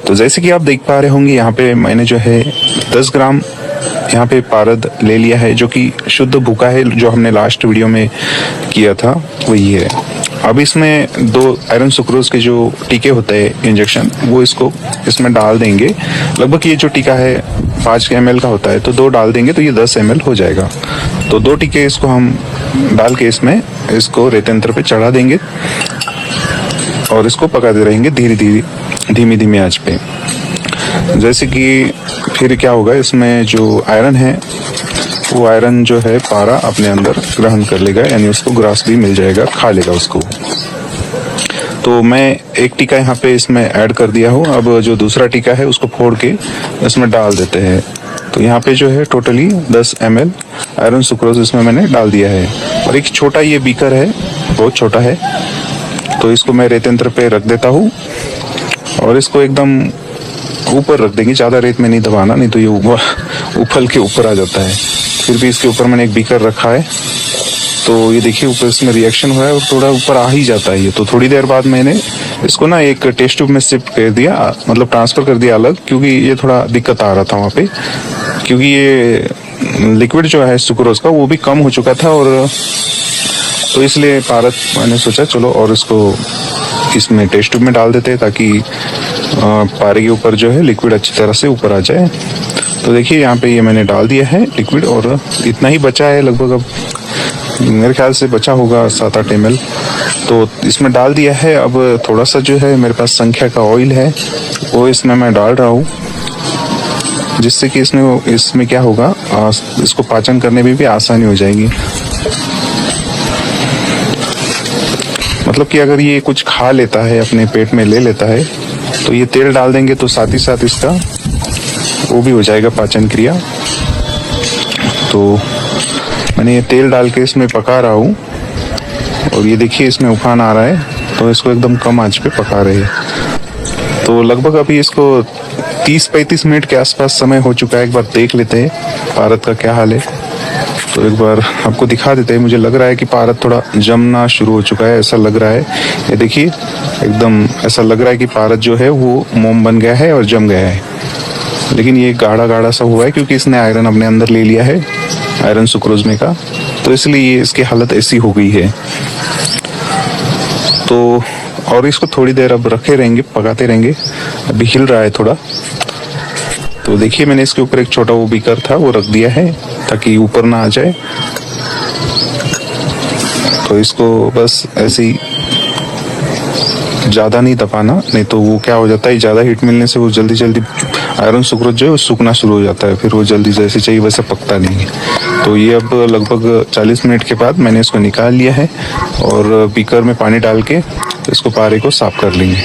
तो जैसे कि आप देख पा रहे होंगे यहाँ पे मैंने जो है 10 ग्राम यहाँ पे पारद ले लिया है, जो कि शुद्ध भूका है, जो हमने लास्ट वीडियो में किया था वही है। अब इसमें 2 आयरन सुक्रोज के जो टीके होते हैं इंजेक्शन, वो इसको इसमें डाल देंगे। लगभग ये जो टीका है 5 ml का होता है, तो 2 डाल देंगे तो ये 10 ml हो जाएगा। तो 2 टीके इसको हम डाल के इसमें इसको रेत यंत्र पे चढ़ा देंगे और इसको पकाते रहेंगे धीमी धीमी आंच पे। जैसे कि फिर क्या होगा, इसमें जो आयरन है वो आयरन जो है पारा अपने अंदर ग्रहण कर लेगा, यानी उसको ग्रास भी मिल जाएगा, खा लेगा उसको। तो मैं एक टीका यहाँ पे इसमें ऐड कर दिया हूँ। अब जो दूसरा टीका है उसको फोड़ के इसमें डाल देते हैं। तो यहाँ पे जो है टोटली 10 ml आयरन सुक्रोज इसमें मैंने डाल दिया है। और एक छोटा ये बीकर है, बहुत छोटा है, तो इसको मैं रेत यंत्र पे रख देता हूँ और इसको एकदम ऊपर रख देंगे, ज्यादा रेत में नहीं दबाना, नहीं तो ये उफल के ऊपर आ जाता है। फिर भी इसके ऊपर मैंने एक बीकर रखा है, तो ये देखिए ऊपर इसमें रिएक्शन हो रहा है और थोड़ा ऊपर आ ही जाता है ये। तो थोड़ी देर बाद मैंने इसको ना एक टेस्ट ट्यूब में शिफ्ट कर दिया, मतलब ट्रांसफर कर दिया अलग, क्योंकि ये थोड़ा दिक्कत आ रहा था वहाँ पे, क्योंकि ये लिक्विड जो है सुक्रोज का वो भी कम हो चुका था। और तो इसलिए पारद मैंने सोचा चलो और इसको इसमें टेस्ट ट्यूब में डाल देते हैं, ताकि पारे के ऊपर जो है लिक्विड अच्छी तरह से ऊपर आ जाए। तो देखिए यहाँ पे ये मैंने डाल दिया है लिक्विड, और इतना ही बचा है लगभग, अब मेरे ख्याल से बचा होगा 7-8 ml, तो इसमें डाल दिया है। अब थोड़ा सा जो है मेरे पास संख्या का ऑयल है, वो इसमें मैं डाल रहा हूँ, जिससे कि इसमें क्या होगा, इसको पाचन करने में भी आसानी हो जाएगी। मतलब कि अगर ये कुछ खा लेता है, अपने पेट में ले लेता है, तो ये तेल डाल देंगे तो साथ ही साथ इसका वो भी हो जाएगा पाचन क्रिया। तो मैंने ये तेल डाल के इसमें पका रहा हूँ, और ये देखिए इसमें उफान आ रहा है, तो इसको एकदम कम आंच पे पका रहे हैं। तो लगभग अभी इसको 30-35 मिनट के आसपास समय हो चुका है। एक बार देख लेते हैं पारद का क्या हाल है, तो एक बार आपको दिखा देते हैं। मुझे लग रहा है कि पारद थोड़ा जमना शुरू हो चुका है, ऐसा लग रहा है। ये देखिए एकदम ऐसा लग रहा है कि पारद जो है वो मोम बन गया है और जम गया है, लेकिन ये गाढ़ा गाढ़ा सा हुआ है, क्योंकि इसने आयरन अपने अंदर ले लिया है, आयरन सुक्रोज में का, तो इसलिए ये इसकी हालत ऐसी हो गई है। तो और इसको थोड़ी देर अब रखे रहेंगे, पकाते रहेंगे। अभी हिल रहा है थोड़ा, तो देखिए मैंने इसके ऊपर एक छोटा वो बीकर था वो रख दिया है, ताकि ऊपर ना आ जाए। तो इसको बस ऐसे ही ज्यादा नहीं दबाना, नहीं तो वो क्या हो जाता है, ज्यादा हीट मिलने से वो जल्दी आयरन सुक्रोज जो है सूखना शुरू हो जाता है, फिर वो जल्दी जैसे चाहिए वैसे पकता नहीं है। तो ये अब लगभग 40 मिनट के बाद मैंने इसको निकाल लिया है, और बीकर में पानी डाल के इसको पारे को साफ कर लेंगे।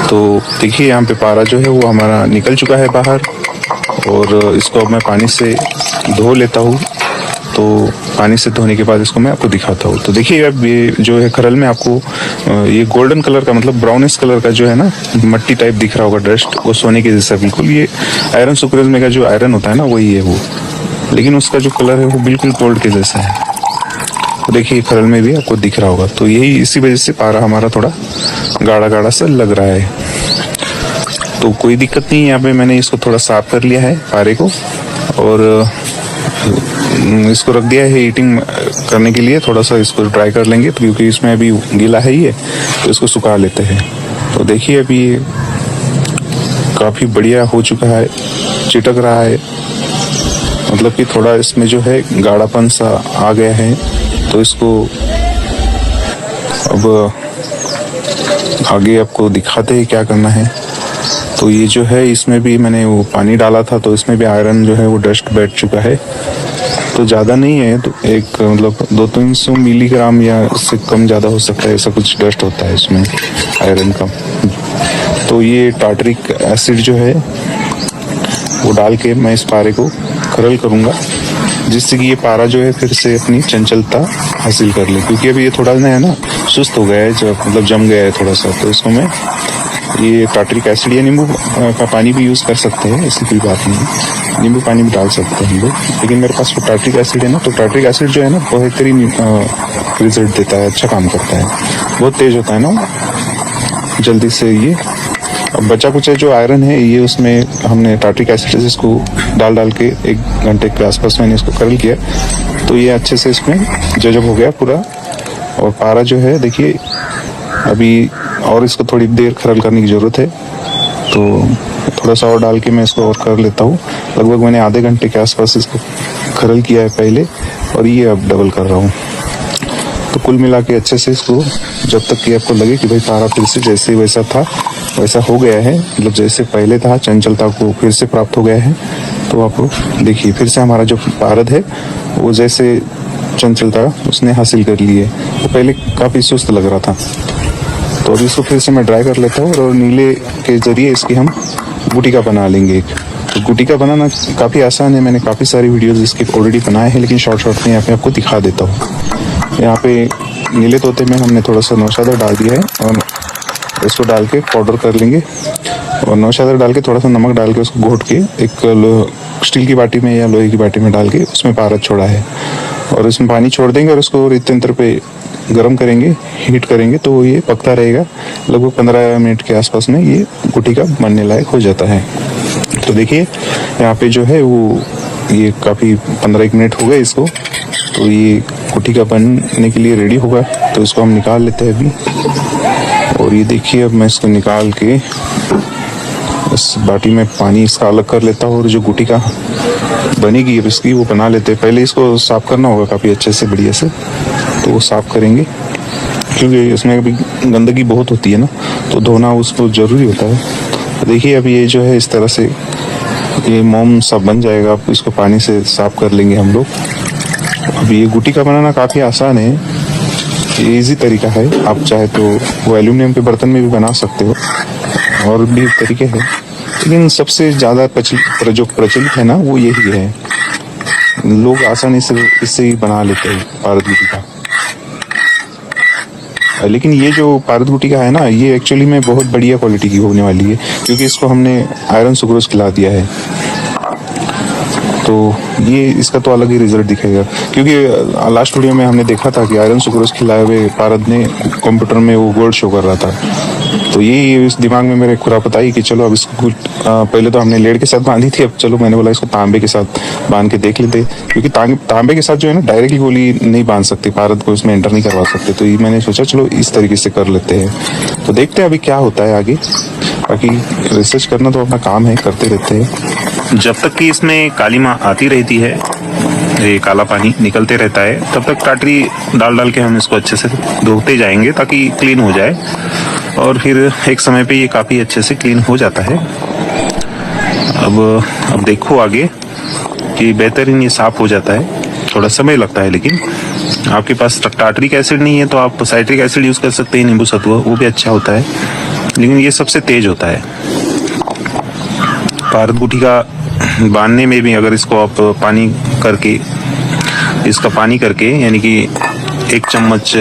तो देखिए यहाँ पे पारा जो है वो हमारा निकल चुका है बाहर, और इसको अब मैं पानी से धो लेता हूँ। तो पानी से धोने के बाद इसको मैं आपको दिखाता हूँ। तो देखिए अब ये जो है खरल में आपको ये गोल्डन कलर का, मतलब ब्राउनिश कलर का जो है ना, मट्टी टाइप दिख रहा होगा, डस्ट, वो सोने के जैसा बिल्कुल। ये आयरन सुक्रोज में का जो आयरन होता है ना, वही है वो, लेकिन उसका जो कलर है वो बिल्कुल गोल्ड के जैसा है। तो देखिए खरल में भी आपको दिख रहा होगा। तो यही इसी वजह से पारा हमारा थोड़ा गाढ़ा गाढ़ा सा लग रहा है। तो कोई दिक्कत नहीं है, यहाँ पे मैंने इसको थोड़ा साफ कर लिया है पारे को, और इसको रख दिया है हीटिंग करने के लिए। थोड़ा सा इसको ड्राई कर लेंगे, तो क्योंकि इसमें अभी गीला है ये, तो इसको सुखा लेते हैं। तो देखिए अभी ये काफी बढ़िया हो चुका है, चिटक रहा है, मतलब कि थोड़ा इसमें जो है गाढ़ापन सा आ गया है। तो इसको अब आगे आपको दिखाते हैं क्या करना है। तो ये जो है इसमें भी मैंने वो पानी डाला था, तो इसमें भी आयरन जो है वो डस्ट बैठ चुका है। तो ज़्यादा नहीं है, तो एक मतलब 200-300 मिलीग्राम या उससे कम ज़्यादा हो सकता है, ऐसा कुछ डस्ट होता है इसमें आयरन का। तो ये टार्टरिक एसिड जो है वो डाल के मैं इस पारे को खरल करूँगा, जिससे कि ये पारा जो है फिर से अपनी चंचलता हासिल कर ले, क्योंकि अभी ये थोड़ा है ना सुस्त हो गया है, जो मतलब जम गया है थोड़ा सा। तो इसको मैं ये टार्टरिक एसिड या नींबू का पानी भी यूज़ कर सकते हैं, ऐसी कोई बात नहीं है, नींबू पानी भी डाल सकते हैं हम लोग। लेकिन मेरे पास वो टार्टरिक एसिड है ना, तो टार्टरिक एसिड जो है ना बहुत बेहतरीन रिजल्ट देता है, अच्छा काम करता है, बहुत तेज होता है ना, जल्दी से ये। अब बचा कुचा जो आयरन है ये उसमें हमने टार्ट्रिक एसिड से इसको डाल के 1 घंटे के आसपास मैंने इसको करल किया, तो ये अच्छे से इसमें जजब हो गया पूरा। और पारा जो है देखिए अभी और इसको थोड़ी देर खरल करने की ज़रूरत है, तो थोड़ा सा और डाल के मैं इसको और कर लेता हूँ। लगभग मैंने आधे घंटे के आसपास इसको खरल किया है पहले, और ये अब डबल कर रहा हूँ। तो कुल मिला के अच्छे से इसको जब तक कि आपको लगे कि भाई पारा फिर से जैसे वैसा था वैसा हो गया है, मतलब जैसे पहले था चंचलता को फिर से प्राप्त हो गया है, तो आप देखिए फिर से हमारा जो पारद है वो जैसे चंचलता उसने हासिल कर ली है। वो पहले काफ़ी सुस्त लग रहा था, तो अभी इसको फिर से मैं ड्राई कर लेता हूँ और नीले के ज़रिए इसकी हम गुटिका बना लेंगे एक। तो गुटिका बनाना काफ़ी आसान है, मैंने काफ़ी सारी वीडियोज़ इसके ऑलरेडी बनाए हैं, लेकिन शॉर्ट में यहाँ पे आपको दिखा देता हूँ। यहाँ पे नीले तोते में हमने थोड़ा सा नौशादा डाल दिया है और इसको डाल के पाउडर कर लेंगे, और नौशादा डाल के थोड़ा सा नमक डाल के उसको घोट के एक स्टील की बाटी में या लोहे की बाटी में डाल के उसमें पारद छोड़ा है, और उसमें पानी छोड़ देंगे और उसको रेत यंत्र पे गर्म करेंगे, हीट करेंगे, तो ये पकता रहेगा। लगभग 15 मिनट के आसपास में ये गुटिका बनने लायक हो जाता है। तो देखिए यहाँ पे जो है वो ये काफ़ी 15 मिनट हो गए इसको, तो ये गुटिका बनने के लिए रेडी होगा। तो इसको हम निकाल लेते हैं अभी, और ये देखिए अब मैं इसको निकाल के इस बाटी में पानी इसका अलग कर लेता हूँ, और जो गुटिका बनेगी अब इसकी वो बना लेते हैं। पहले इसको साफ़ करना होगा काफ़ी अच्छे से बढ़िया से, तो वो साफ़ करेंगे क्योंकि इसमें अभी गंदगी बहुत होती है ना, तो धोना उसको ज़रूरी होता है। तो देखिए अब ये जो है इस तरह से ये मोम सब बन जाएगा। अब इसको पानी से साफ़ कर लेंगे हम लोग। अब ये गुटिका बनाना काफ़ी आसान है, ये ईजी तरीका है। आप चाहे तो वो एल्यूमिनियम के बर्तन में भी बना सकते हो, और भी तरीके हैं, लेकिन सबसे ज़्यादा जो प्रचलित है ना वो यही है। लोग आसानी से इससे ही बना लेते हैं पारद गुटिका। लेकिन ये जो पारद गुटिका है ना ये एक्चुअली में बहुत बढ़िया क्वालिटी की होने वाली है, क्योंकि इसको हमने आयरन सुक्रोज खिला दिया है, तो ये इसका तो अलग ही रिजल्ट दिखेगा। क्योंकि लास्ट वीडियो में हमने देखा था कि आयरन सुक्रोज खिलाए हुए पारद ने कंप्यूटर में वो गोल्ड शो कर रहा था, तो ये इस दिमाग में मेरे खुरापत आई कि चलो अब इसको पहले तो हमने लेड के साथ बांधी थी, अब चलो मैंने बोला इसको तांबे के साथ बांध के देख लेते, क्योंकि तांबे के साथ जो है ना डायरेक्टली गोली नहीं बांध सकते, पारद को इसमें एंटर नहीं करवा सकते। तो ये मैंने सोचा चलो इस तरीके से कर लेते हैं। तो देखते हैं अभी क्या होता है आगे, बाकी रिसर्च करना तो अपना काम है, करते रहते हैं। जब तक कि इसमें काली माँ आती रहती है, ये काला पानी निकलते रहता है, तब तक टाटरी डाल के हम इसको अच्छे से धोते जाएंगे ताकि क्लीन हो जाए, और फिर एक समय पे ये काफ़ी अच्छे से क्लीन हो जाता है। अब देखो आगे कि बेहतरीन ये साफ़ हो जाता है, थोड़ा समय लगता है, लेकिन आपके पास टाटरिक एसिड नहीं है तो आप साइट्रिक एसिड यूज़ कर सकते हैं, नींबू सत्व, वो भी अच्छा होता है, लेकिन ये सबसे तेज होता है। पारद गुटिका बांधने में भी अगर इसको आप पानी करके यानी कि 1 चम्मच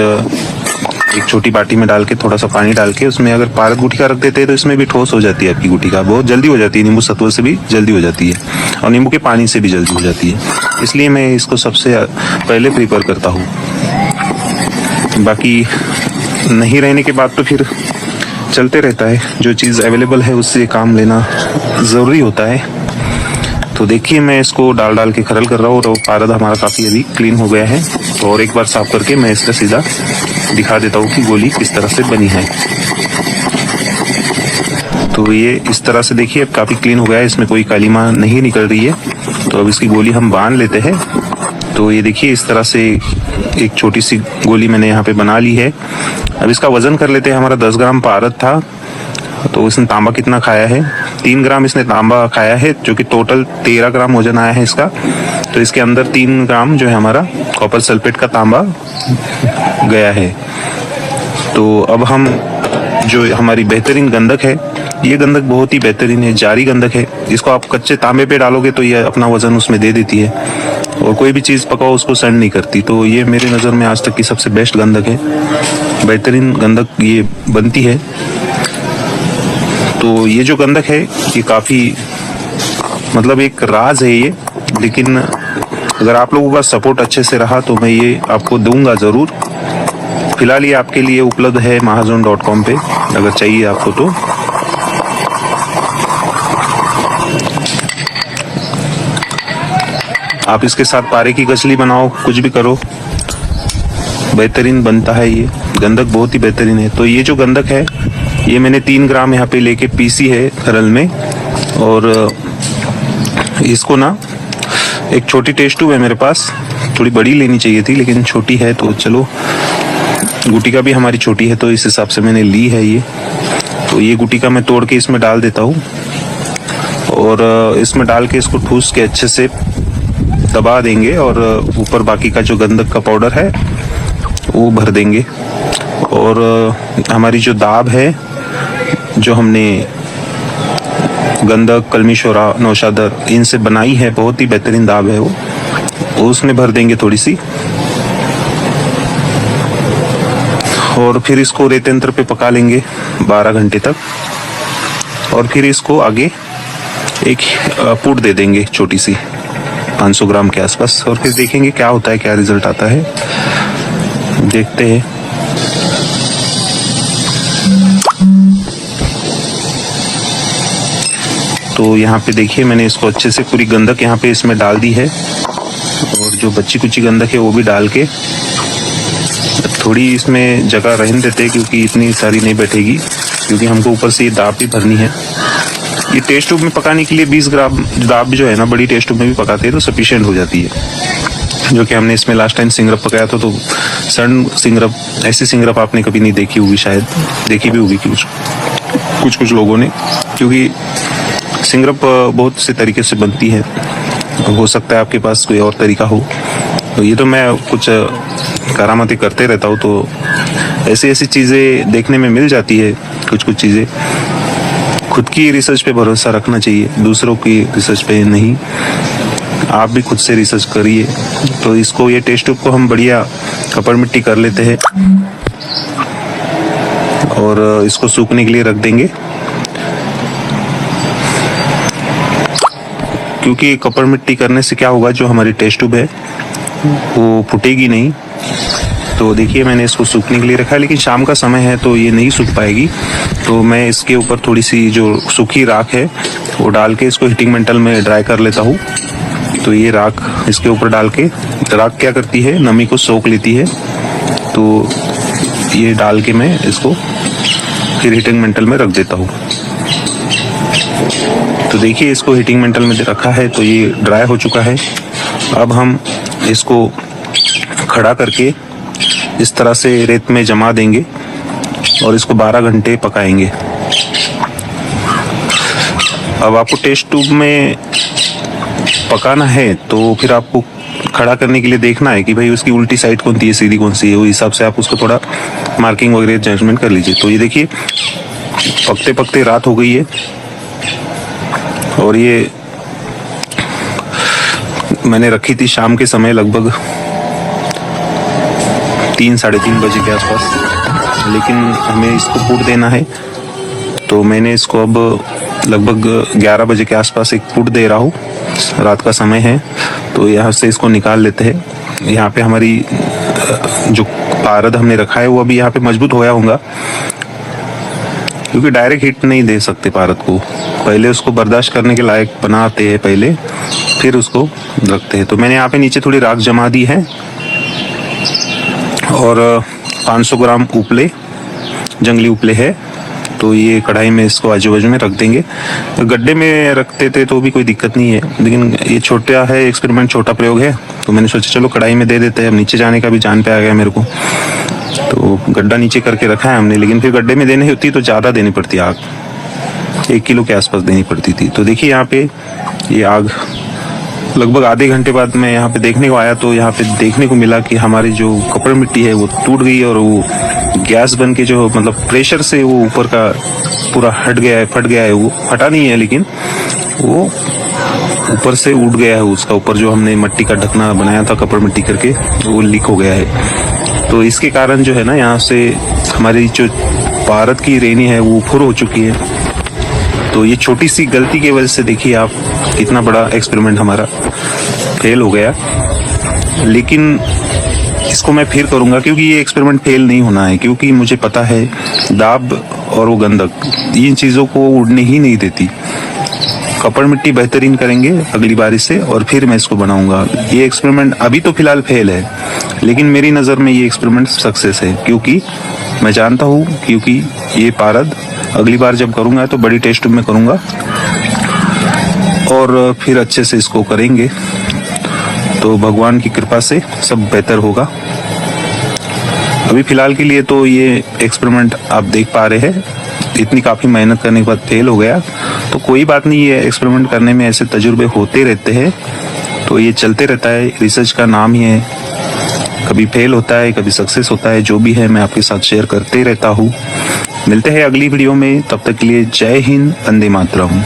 एक छोटी बाटी में डाल के थोड़ा सा पानी डाल के उसमें अगर पारद गुटिका रख देते हैं तो इसमें भी ठोस हो जाती है आपकी गुटिका, बहुत जल्दी हो जाती है, नींबू सत्व से भी जल्दी हो जाती है और नींबू के पानी से भी जल्दी हो जाती है, इसलिए मैं इसको सबसे पहले प्रीफर करता हूँ। बाकी नहीं रहने के बाद तो फिर चलते रहता है, जो चीज़ अवेलेबल है उससे काम लेना ज़रूरी होता है। तो देखिए मैं इसको डाल के खरल कर रहा हूँ, और पारद हमारा काफ़ी अभी क्लीन हो गया है। तो और एक बार साफ करके मैं इसका सीधा दिखा देता हूँ कि गोली किस तरह से बनी है। तो ये इस तरह से देखिए अब काफ़ी क्लीन हो गया है, इसमें कोई काली माँ नहीं निकल रही है। तो अब इसकी गोली हम बांध लेते हैं। तो ये देखिए इस तरह से एक छोटी सी गोली मैंने यहाँ पे बना ली है। अब इसका वजन कर लेते हैं। हमारा 10 ग्राम पारद था, तो इसने तांबा कितना खाया है, 3 ग्राम इसने तांबा खाया है, जो कि टोटल 13 ग्राम वजन आया है इसका। तो इसके अंदर 3 ग्राम जो है हमारा कॉपर सल्फेट का तांबा गया है। तो अब हम जो हमारी बेहतरीन गंधक है, ये गंधक बहुत ही बेहतरीन है, जारी गंधक है। इसको आप कच्चे तांबे पे डालोगे तो ये अपना वजन उसमें दे देती है, और कोई भी चीज़ पकाओ उसको सड़ नहीं करती। तो ये मेरी नज़र में आज तक की सबसे बेस्ट गंधक है, बेहतरीन गंधक ये बनती है। तो ये जो गंधक है ये काफ़ी मतलब एक राज है ये, लेकिन अगर आप लोगों का सपोर्ट अच्छे से रहा तो मैं ये आपको दूंगा ज़रूर। फिलहाल ये आपके लिए उपलब्ध है mahazon.com पे, अगर चाहिए आपको तो। आप इसके साथ पारे की कचली बनाओ, कुछ भी करो, बेहतरीन बनता है। ये गंधक बहुत ही बेहतरीन है। तो ये जो गंधक है ये मैंने 3 ग्राम यहाँ पे लेके पीसी है खरल में, और इसको ना एक छोटी टेस्ट ट्यूब है मेरे पास, थोड़ी बड़ी लेनी चाहिए थी लेकिन छोटी है, तो चलो गुटिका भी हमारी छोटी है तो इस हिसाब से मैंने ली है ये। तो ये गुटिका मैं तोड़ के इसमें डाल देता हूँ, और इसमें डाल के इसको ठूस के अच्छे से दबा देंगे, और ऊपर बाकी का जो गंधक का पाउडर है वो भर देंगे। और हमारी जो दाब है, जो हमने गंधक, कलमी शोरा, नौशादर इनसे बनाई है, बहुत ही बेहतरीन दाब है वो उसमें भर देंगे थोड़ी सी, और फिर इसको रेत यंत्र पे पका लेंगे 12 घंटे तक। और फिर इसको आगे एक पुट दे देंगे छोटी सी 500 ग्राम के आसपास, और फिर देखेंगे क्या होता है, क्या रिजल्ट आता है, देखते हैं। तो यहाँ पे देखिए मैंने इसको अच्छे से पूरी गंधक यहाँ पे इसमें डाल दी है, और जो बच्ची कुची गंधक है वो भी डाल के थोड़ी इसमें जगह रहने देते हैं, क्योंकि इतनी सारी नहीं बैठेगी, क्योंकि हमको ऊपर से ये दाब भी भरनी है। ये टेस्ट ट्यूब में पकाने के लिए 20 ग्राम दाब जो है ना, बड़ी टेस्ट ट्यूब में भी पकाते हैं तो सफिशिएंट हो जाती है। जो कि हमने इसमें लास्ट टाइम सिंगरप पकाया था, तो सड़न सिंगरप, ऐसी सिंगरप आपने कभी नहीं देखी होगी, शायद देखी भी होगी कुछ लोगों ने, क्योंकि सिंगरप बहुत से तरीके से बनती है, हो सकता है आपके पास कोई और तरीका हो। तो ये तो मैं कुछ करामाती करते रहता हूँ, तो ऐसी चीज़ें देखने में मिल जाती है। कुछ चीज़ें खुद की रिसर्च पे भरोसा रखना चाहिए, दूसरों की रिसर्च पे नहीं। आप भी खुद से रिसर्च करिए। तो इसको, ये टेस्ट ट्यूब को हम बढ़िया कपड़ मिट्टी कर लेते हैं, और इसको सूखने के लिए रख देंगे, क्योंकि कपड़ मिट्टी करने से क्या होगा, जो हमारी टेस्ट ट्यूब है वो फूटेगी नहीं। तो देखिए मैंने इसको सूखने के लिए रखा है, लेकिन शाम का समय है तो ये नहीं सूख पाएगी। तो मैं इसके ऊपर थोड़ी सी जो सूखी राख है वो डाल के इसको हीटिंग मेटल में ड्राई कर लेता हूँ। तो ये राख इसके ऊपर डाल के, राख क्या करती है, नमी को सोख लेती है। तो ये डाल के मैं इसको फिर हीटिंग मेटल में रख देता हूँ। तो देखिए इसको हीटिंग मेटल में रखा है, तो ये ड्राई हो चुका है। अब हम इसको खड़ा करके इस तरह से रेत में जमा देंगे, और इसको 12 घंटे पकाएंगे। अब आपको टेस्ट ट्यूब में पकाना है तो फिर आपको खड़ा करने के लिए देखना है कि भाई उसकी उल्टी साइड कौन सी है, सीधी कौन सी है, उस हिसाब से आप उसको थोड़ा मार्किंग वगैरह जजमेंट कर लीजिए। तो ये देखिए पकते पकते रात हो गई है, और ये मैंने रखी थी शाम के समय, लगभग 3 साढ़े 3 बजे के आसपास, लेकिन हमें इसको पुट देना है। तो मैंने इसको अब लगभग 11 बजे के आसपास एक पुट दे रहा हूँ, रात का समय है। तो यहाँ से इसको निकाल लेते हैं। यहाँ पे हमारी जो पारद हमने रखा है वो अभी यहाँ पे मजबूत होया होगा, क्योंकि डायरेक्ट हिट नहीं दे सकते पारद को, पहले उसको बर्दाश्त करने के लायक बनाते हैं पहले, फिर उसको रखते हैं। तो मैंने यहाँ पे नीचे थोड़ी राख जमा दी है, और 500 ग्राम उपले, जंगली उपले है। तो ये कढ़ाई में इसको आजू बाजू में रख देंगे। गड्ढे में रखते थे तो भी कोई दिक्कत नहीं है, लेकिन ये छोटा है एक्सपेरिमेंट, छोटा प्रयोग है, तो मैंने सोचा चलो कढ़ाई में दे देते हैं। अब नीचे जाने का भी जान पे आ गया मेरे को, तो गड्ढा नीचे करके रखा है हमने। लेकिन फिर गड्ढे में देनी होती तो ज़्यादा देनी पड़ती आग, 1 किलो के आसपास देनी पड़ती थी। तो देखिए यहाँ पे ये आग लगभग आधे घंटे बाद मैं यहाँ पे देखने को आया, तो यहाँ पे देखने को मिला कि हमारी जो कपड़ मिट्टी है वो टूट गई, और वो गैस बन के जो मतलब प्रेशर से वो ऊपर का पूरा हट गया है, फट गया है। वो फटा नहीं है, लेकिन वो ऊपर से उठ गया है। उसका ऊपर जो हमने मिट्टी का ढकना बनाया था कपड़ मिट्टी करके, वो लीक हो गया है। तो इसके कारण जो है ना, यहाँ से हमारी जो भारत की रेनी है वो फुर हो चुकी है। तो ये छोटी सी गलती की वजह से देखिए आप कितना बड़ा एक्सपेरिमेंट हमारा फेल हो गया। लेकिन इसको मैं फिर करूंगा, क्योंकि ये एक्सपेरिमेंट फेल नहीं होना है, क्योंकि मुझे पता है दाब और वो गंधक इन चीज़ों को उड़ने ही नहीं देती। कपड़ मिट्टी बेहतरीन करेंगे अगली बारी से, और फिर मैं इसको बनाऊंगा। ये एक्सपेरिमेंट अभी तो फिलहाल फेल है, लेकिन मेरी नज़र में ये एक्सपेरिमेंट सक्सेस है, क्योंकि मैं जानता हूँ क्योंकि ये पारद अगली बार जब करूँगा तो बड़ी टेस्ट में करूँगा और फिर अच्छे से इसको करेंगे, तो भगवान की कृपा से सब बेहतर होगा। अभी फिलहाल के लिए तो ये एक्सपेरिमेंट आप देख पा रहे हैं, इतनी काफ़ी मेहनत करने के बाद फेल हो गया, तो कोई बात नहीं, ये एक्सपेरिमेंट करने में ऐसे तजुर्बे होते रहते हैं, तो ये चलते रहता है, रिसर्च का नाम ही है। कभी फेल होता है, कभी सक्सेस होता है, जो भी है मैं आपके साथ शेयर करते रहता हूँ। मिलते हैं अगली वीडियो में, तब तक के लिए जय हिंद, वंदे मातरम।